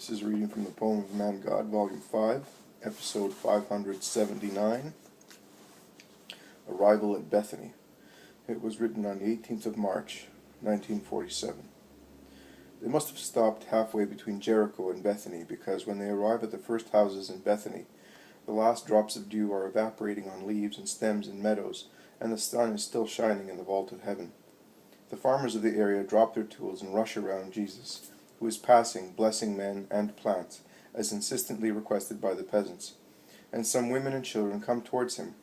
This is a reading from the poem of Man God, Volume 5, Episode 579, Arrival at Bethany. It was written on the 18th of March, 1947. They must have stopped halfway between Jericho and Bethany, because when they arrive at the first houses in Bethany, the last drops of dew are evaporating on leaves and stems and meadows, and the sun is still shining in the vault of heaven. The farmers of the area drop their tools and rush around Jesus, who is passing, blessing men and plants, as insistently requested by the peasants. And some women and children come towards him,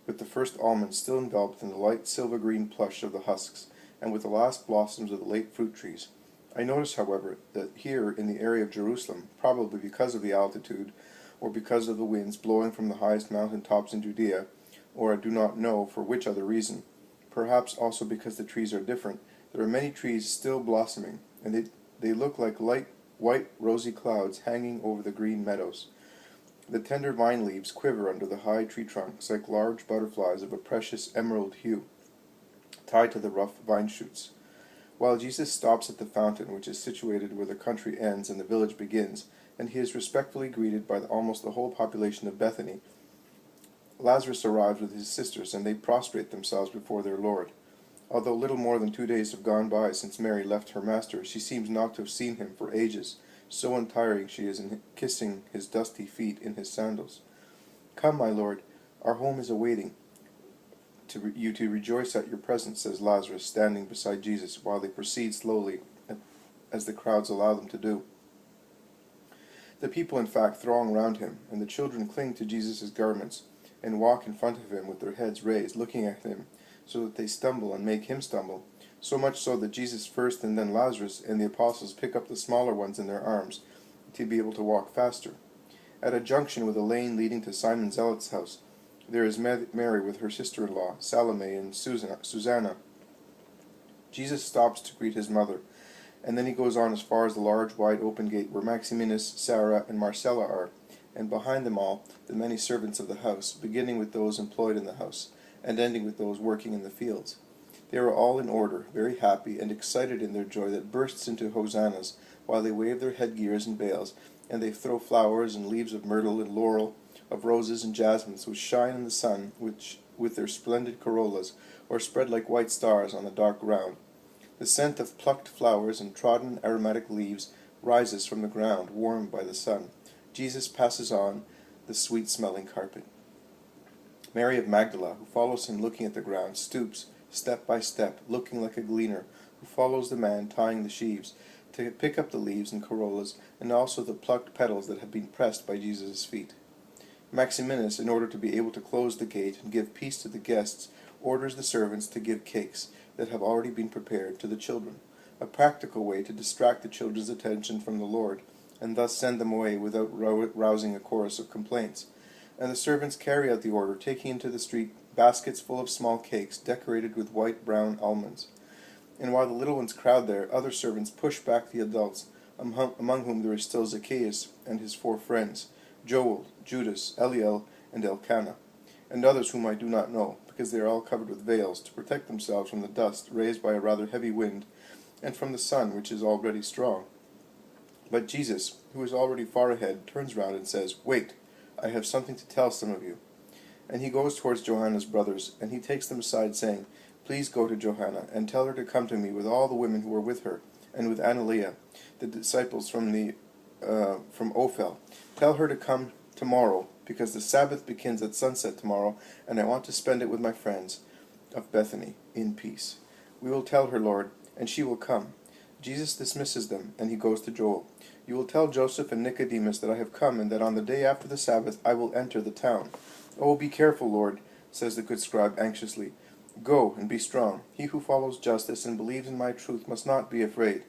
with the first almonds still enveloped in the light silver-green plush of the husks, and with the last blossoms of the late fruit trees. I notice, however, that here in the area of Jerusalem, probably because of the altitude, or because of the winds blowing from the highest mountain tops in Judea, or I do not know for which other reason, perhaps also because the trees are different, there are many trees still blossoming, and they look like light, white, rosy clouds hanging over the green meadows. The tender vine leaves quiver under the high tree trunks like large butterflies of a precious emerald hue, tied to the rough vine shoots. While Jesus stops at the fountain, which is situated where the country ends and the village begins, and he is respectfully greeted by almost the whole population of Bethany, Lazarus arrives with his sisters, and they prostrate themselves before their Lord. Although little more than 2 days have gone by since Mary left her master, she seems not to have seen him for ages, so untiring she is in kissing his dusty feet in his sandals. "Come, my Lord, our home is awaiting you to rejoice at your presence," says Lazarus, standing beside Jesus, while they proceed slowly, as the crowds allow them to do. The people, in fact, throng round him, and the children cling to Jesus' garments, and walk in front of him with their heads raised, looking at him, so that they stumble and make him stumble, so much so that Jesus first and then Lazarus and the apostles pick up the smaller ones in their arms to be able to walk faster. At a junction with a lane leading to Simon Zealot's house, there is Mary with her sister-in-law, Salome, and Susanna. Jesus stops to greet his mother, and then he goes on as far as the large, wide open gate where Maximinus, Sarah, and Marcella are, and behind them all, the many servants of the house, beginning with those employed in the house, and ending with those working in the fields. They are all in order, very happy, and excited in their joy that bursts into hosannas, while they wave their headgears and veils, and they throw flowers and leaves of myrtle and laurel, of roses and jasmines, which shine in the sun, which with their splendid corollas, or spread like white stars on the dark ground. The scent of plucked flowers and trodden aromatic leaves rises from the ground, warmed by the sun. Jesus passes on the sweet-smelling carpet. Mary of Magdala, who follows him looking at the ground, stoops, step by step, looking like a gleaner, who follows the man tying the sheaves, to pick up the leaves and corollas, and also the plucked petals that have been pressed by Jesus' feet. Maximinus, in order to be able to close the gate and give peace to the guests, orders the servants to give cakes that have already been prepared to the children, a practical way to distract the children's attention from the Lord, and thus send them away without rousing a chorus of complaints. And the servants carry out the order, taking into the street baskets full of small cakes decorated with white brown almonds. And while the little ones crowd there, other servants push back the adults, among whom there is still Zacchaeus and his 4 friends, Joel, Judas, Eliel, and Elkanah, and others whom I do not know, because they are all covered with veils, to protect themselves from the dust raised by a rather heavy wind, and from the sun, which is already strong. But Jesus, who is already far ahead, turns round and says, "Wait, I have something to tell some of you." And he goes towards Johanna's brothers, and he takes them aside, saying, "Please go to Johanna, and tell her to come to me with all the women who were with her, and with Annalea, the disciples from Ophel. Tell her to come tomorrow, because the Sabbath begins at sunset tomorrow, and I want to spend it with my friends of Bethany in peace. We will tell her, Lord, and she will come." Jesus dismisses them, and he goes to Joel. "You will tell Joseph and Nicodemus that I have come, and that on the day after the Sabbath I will enter the town." "Oh, be careful, Lord," says the good scribe anxiously. "Go, and be strong. He who follows justice and believes in my truth must not be afraid,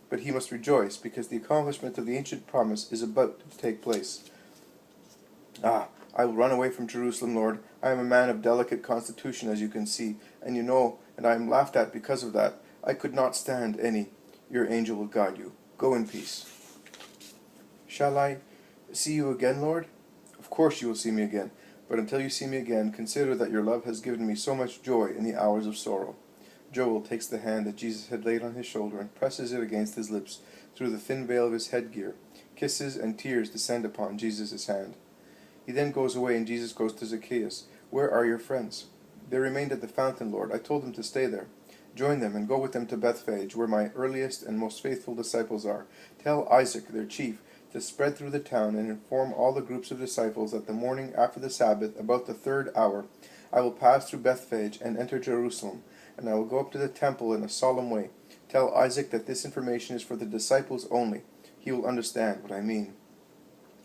but he must rejoice, because the accomplishment of the ancient promise is about to take place." "Ah, I will run away from Jerusalem, Lord. I am a man of delicate constitution, as you can see, and you know, and I am laughed at because of that. I could not stand any. Your angel will guide you. Go in peace." "Shall I see you again, Lord?" "Of course you will see me again, but until you see me again, consider that your love has given me so much joy in the hours of sorrow." Joel takes the hand that Jesus had laid on his shoulder and presses it against his lips through the thin veil of his headgear. Kisses and tears descend upon Jesus' hand. He then goes away, and Jesus goes to Zacchaeus. "Where are your friends?" "They remained at the fountain, Lord. I told them to stay there." "Join them and go with them to Bethphage, where my earliest and most faithful disciples are. Tell Isaac, their chief, to spread through the town and inform all the groups of disciples that the morning after the Sabbath, about the 3rd hour, I will pass through Bethphage and enter Jerusalem, and I will go up to the temple in a solemn way. Tell Isaac that this information is for the disciples only. He will understand what I mean."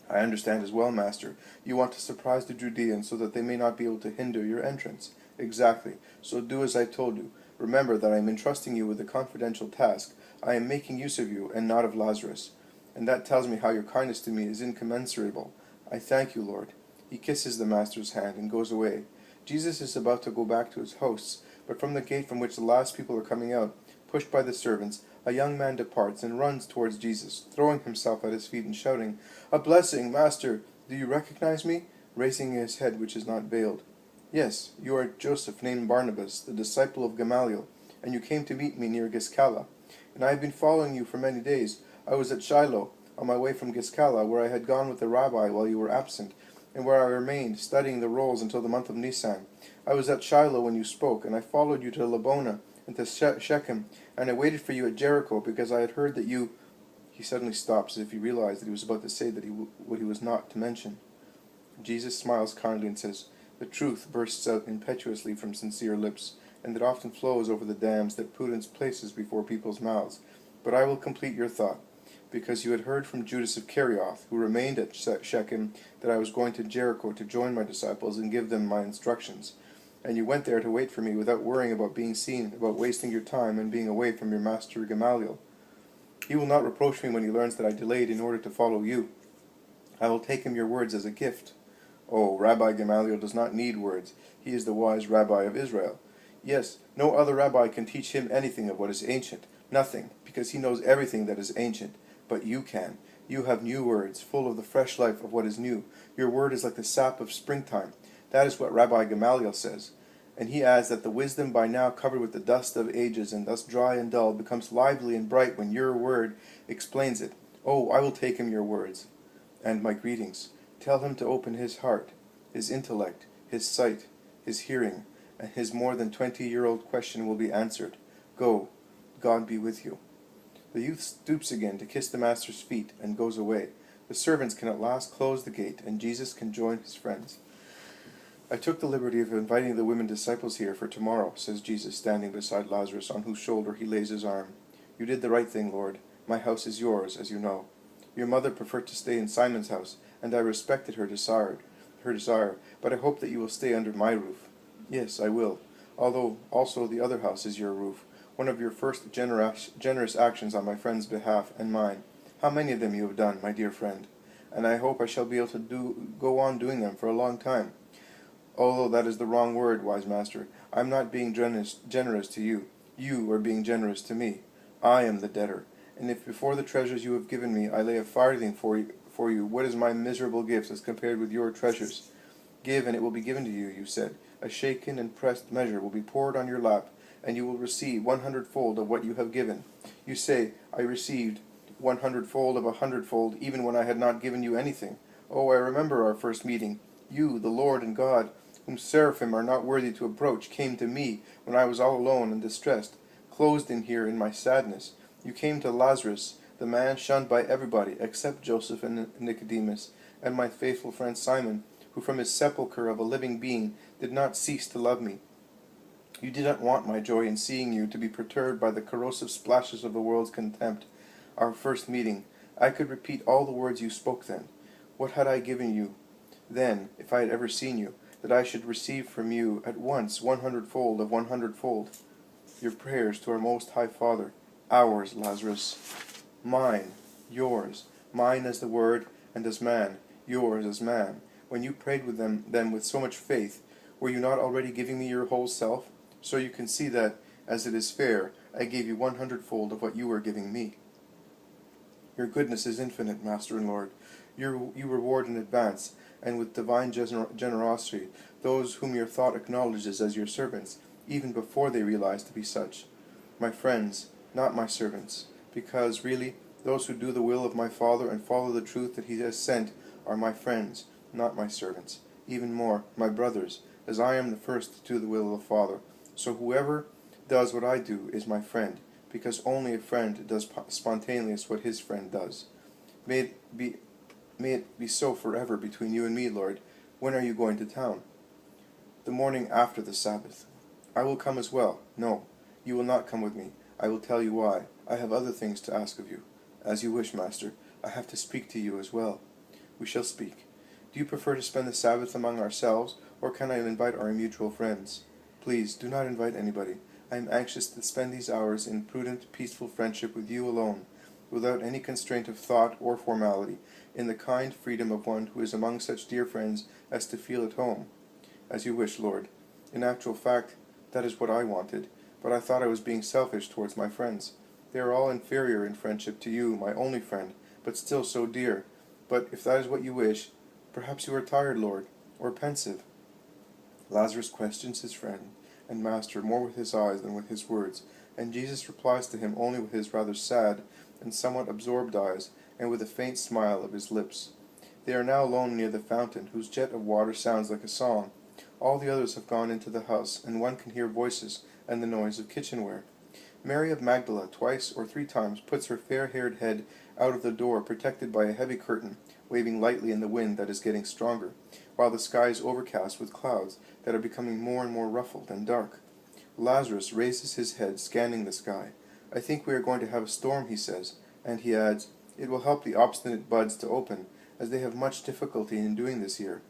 "I understand as well, Master. You want to surprise the Judeans so that they may not be able to hinder your entrance." "Exactly. So do as I told you. Remember that I am entrusting you with a confidential task. I am making use of you and not of Lazarus. And that tells me how your kindness to me is incommensurable. I thank you, Lord." He kisses the Master's hand and goes away. Jesus is about to go back to his hosts, but from the gate from which the last people are coming out, pushed by the servants, a young man departs and runs towards Jesus, throwing himself at his feet and shouting, "A blessing, Master! Do you recognize me?" raising his head which is not veiled. "Yes, you are Joseph, named Barnabas, the disciple of Gamaliel, and you came to meet me near Giscala. And I have been following you for many days. I was at Shiloh, on my way from Giscala, where I had gone with the rabbi while you were absent, and where I remained, studying the rolls until the month of Nisan. I was at Shiloh when you spoke, and I followed you to Lebona and to Shechem, and I waited for you at Jericho, because I had heard that you—" He suddenly stops, as if he realized that he was about to say what he was not to mention. Jesus smiles kindly and says, "The truth bursts out impetuously from sincere lips, and it often flows over the dams that prudence places before people's mouths. But I will complete your thought. Because you had heard from Judas of Kerioth, who remained at Shechem, that I was going to Jericho to join my disciples and give them my instructions. And you went there to wait for me without worrying about being seen, about wasting your time and being away from your master Gamaliel. He will not reproach me when he learns that I delayed in order to follow you. I will take him your words as a gift." "Oh, Rabbi Gamaliel does not need words. He is the wise rabbi of Israel." "Yes, no other rabbi can teach him anything of what is ancient. Nothing, because he knows everything that is ancient. But you can. You have new words, full of the fresh life of what is new. Your word is like the sap of springtime. That is what Rabbi Gamaliel says. And he adds that the wisdom by now covered with the dust of ages and thus dry and dull becomes lively and bright when your word explains it. Oh, I will take him your words. And my greetings. Tell him to open his heart, his intellect, his sight, his hearing, and his more than 20-year-old question will be answered. Go, God be with you." The youth stoops again to kiss the Master's feet and goes away. The servants can at last close the gate, and Jesus can join his friends. "I took the liberty of inviting the women disciples here for tomorrow," says Jesus, standing beside Lazarus, on whose shoulder he lays his arm. "You did the right thing, Lord. My house is yours, as you know. Your mother preferred to stay in Simon's house, and I respected her desire, but I hope that you will stay under my roof." "Yes, I will, although also the other house is your roof, one of your first generous actions on my friend's behalf and mine. How many of them you have done, my dear friend, and I hope I shall be able to go on doing them for a long time." "Although that is the wrong word, wise master. I am not being generous to you. You are being generous to me. I am the debtor, and if before the treasures you have given me I lay a farthing for you, what is my miserable gift as compared with your treasures? 'Give, and it will be given to you,' you said. A shaken and pressed measure will be poured on your lap, and you will receive 100-fold of what you have given. You say, 'I received 100-fold of 100-fold, even when I had not given you anything.' Oh, I remember our first meeting. You, the Lord and God, whom seraphim are not worthy to approach, came to me when I was all alone and distressed, closed in here in my sadness. You came to Lazarus, the man shunned by everybody except Joseph and Nicodemus, and my faithful friend Simon, who from his sepulchre of a living being did not cease to love me. You did not want my joy in seeing you to be perturbed by the corrosive splashes of the world's contempt. Our first meeting, I could repeat all the words you spoke then. What had I given you then, if I had ever seen you, that I should receive from you at once 100-fold of 100-fold? Your prayers to our Most High Father, ours, Lazarus. Mine, yours, mine as the Word and as man, yours as man. When you prayed with them then with so much faith, were you not already giving me your whole self? So you can see that, as it is fair, I gave you 100-fold of what you were giving me. Your goodness is infinite, Master and Lord. You reward in advance, and with divine generosity, those whom your thought acknowledges as your servants, even before they realize to be such. My friends, not my servants, because, really, Those who do the will of my Father and follow the truth that he has sent are my friends, not my servants. Even more, my brothers, as I am the first to do the will of the Father. So whoever does what I do is my friend, because only a friend does spontaneously what his friend does. May it be so forever between you and me, Lord. When are you going to town? The morning after the Sabbath. I will come as well. No, you will not come with me. I will tell you why. I have other things to ask of you. As you wish, Master. I have to speak to you as well. We shall speak. Do you prefer to spend the Sabbath among ourselves, or can I invite our mutual friends? Please, do not invite anybody. I am anxious to spend these hours in prudent, peaceful friendship with you alone, without any constraint of thought or formality, in the kind freedom of one who is among such dear friends as to feel at home. As you wish, Lord. In actual fact, that is what I wanted, but I thought I was being selfish towards my friends. They are all inferior in friendship to you, my only friend, but still so dear. But if that is what you wish, perhaps you are tired, Lord, or pensive. Lazarus questions his friend and master more with his eyes than with his words, and Jesus replies to him only with his rather sad and somewhat absorbed eyes, and with a faint smile of his lips. They are now alone near the fountain, whose jet of water sounds like a song. All the others have gone into the house, and one can hear voices and the noise of kitchenware. Mary of Magdala twice or three times puts her fair-haired head out of the door, protected by a heavy curtain, waving lightly in the wind that is getting stronger, while the sky is overcast with clouds that are becoming more and more ruffled and dark. Lazarus raises his head, scanning the sky. I think we are going to have a storm, he says, and he adds, it will help the obstinate buds to open, as they have much difficulty in doing this year.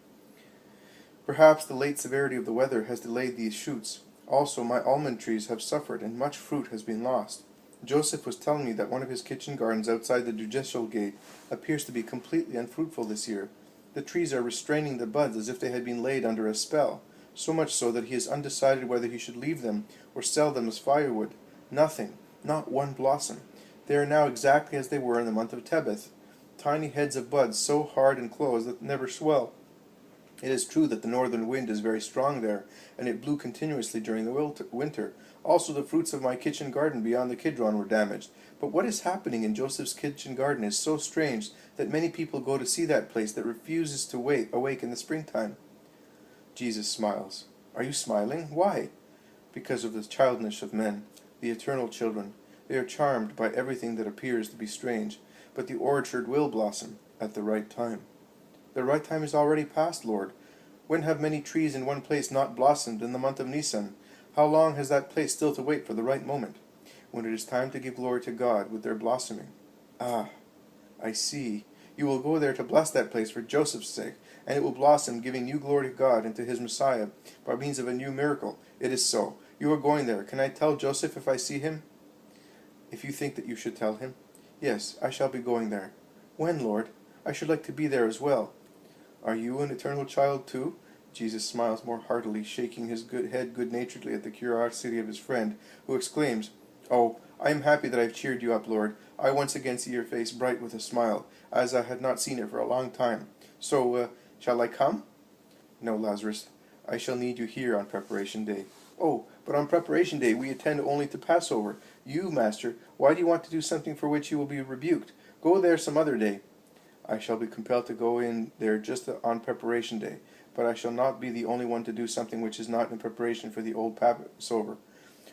Perhaps the late severity of the weather has delayed these shoots. Also, my almond trees have suffered, and much fruit has been lost. Joseph was telling me that one of his kitchen gardens outside the judicial gate appears to be completely unfruitful this year. The trees are restraining the buds as if they had been laid under a spell, so much so that he is undecided whether he should leave them or sell them as firewood. Nothing, not one blossom. They are now exactly as they were in the month of Tebeth, tiny heads of buds so hard and close that they never swell. It is true that the northern wind is very strong there, and it blew continuously during the winter. Also, the fruits of my kitchen garden beyond the Kidron were damaged. But what is happening in Joseph's kitchen garden is so strange that many people go to see that place that refuses to awake in the springtime. Jesus smiles. Are you smiling? Why? Because of the childishness of men, the eternal children. They are charmed by everything that appears to be strange, but the orchard will blossom at the right time. The right time is already past, Lord. When have many trees in one place not blossomed in the month of Nisan? How long has that place still to wait for the right moment, when it is time to give glory to God with their blossoming? Ah, I see. You will go there to bless that place for Joseph's sake, and it will blossom, giving you glory to God and to his Messiah by means of a new miracle. It is so. You are going there. Can I tell Joseph if I see him? If you think that you should tell him. Yes, I shall be going there. When, Lord? I should like to be there as well. Are you an eternal child too? Jesus smiles more heartily, shaking his head good-naturedly at the curiosity of his friend, who exclaims, Oh, I am happy that I have cheered you up, Lord. I once again see your face bright with a smile, as I had not seen it for a long time. So, shall I come? No, Lazarus. I shall need you here on Preparation Day. Oh, but on Preparation Day we attend only to Passover. You, Master, why do you want to do something for which you will be rebuked? Go there some other day. I shall be compelled to go in there just on Preparation Day, but I shall not be the only one to do something which is not in preparation for the old Passover.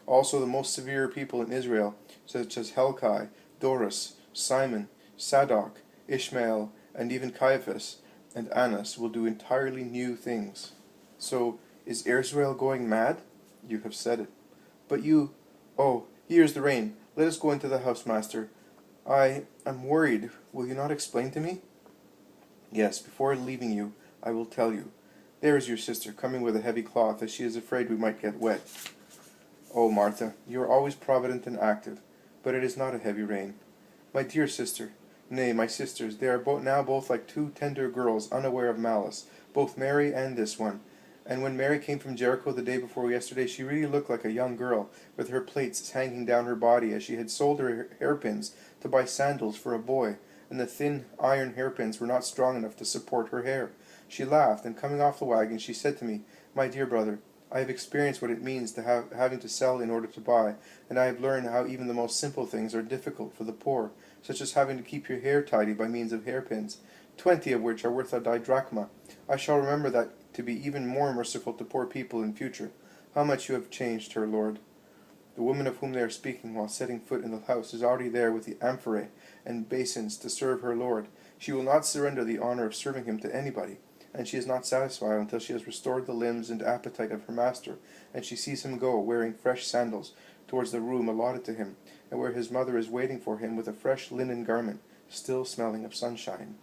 Also the most severe people in Israel, such as Helkai, Doris, Simon, Sadok, Ishmael, and even Caiaphas and Annas will do entirely new things. So, is Israel going mad? You have said it. But you... Oh, here's the rain. Let us go into the house, Master. I am worried. Will you not explain to me? Yes, before leaving you, I will tell you. There is your sister, coming with a heavy cloth, as she is afraid we might get wet. Oh, Martha, you are always provident and active, but it is not a heavy rain. My dear sister, nay, my sisters, they are now both like two tender girls, unaware of malice, both Mary and this one. And when Mary came from Jericho the day before yesterday, she really looked like a young girl, with her plaits hanging down her body, as she had sold her hairpins to buy sandals for a boy, and the thin iron hairpins were not strong enough to support her hair. She laughed, and coming off the wagon, she said to me, My dear brother, I have experienced what it means to having to sell in order to buy, and I have learned how even the most simple things are difficult for the poor. such as having to keep your hair tidy by means of hairpins, 20 of which are worth a didrachma. I shall remember that to be even more merciful to poor people in future. How much you have changed her, Lord. The woman of whom they are speaking while setting foot in the house is already there with the amphorae and basins to serve her Lord. She will not surrender the honor of serving him to anybody, and she is not satisfied until she has restored the limbs and appetite of her master, and she sees him go, wearing fresh sandals, towards the room allotted to him, and where his mother is waiting for him with a fresh linen garment, still smelling of sunshine.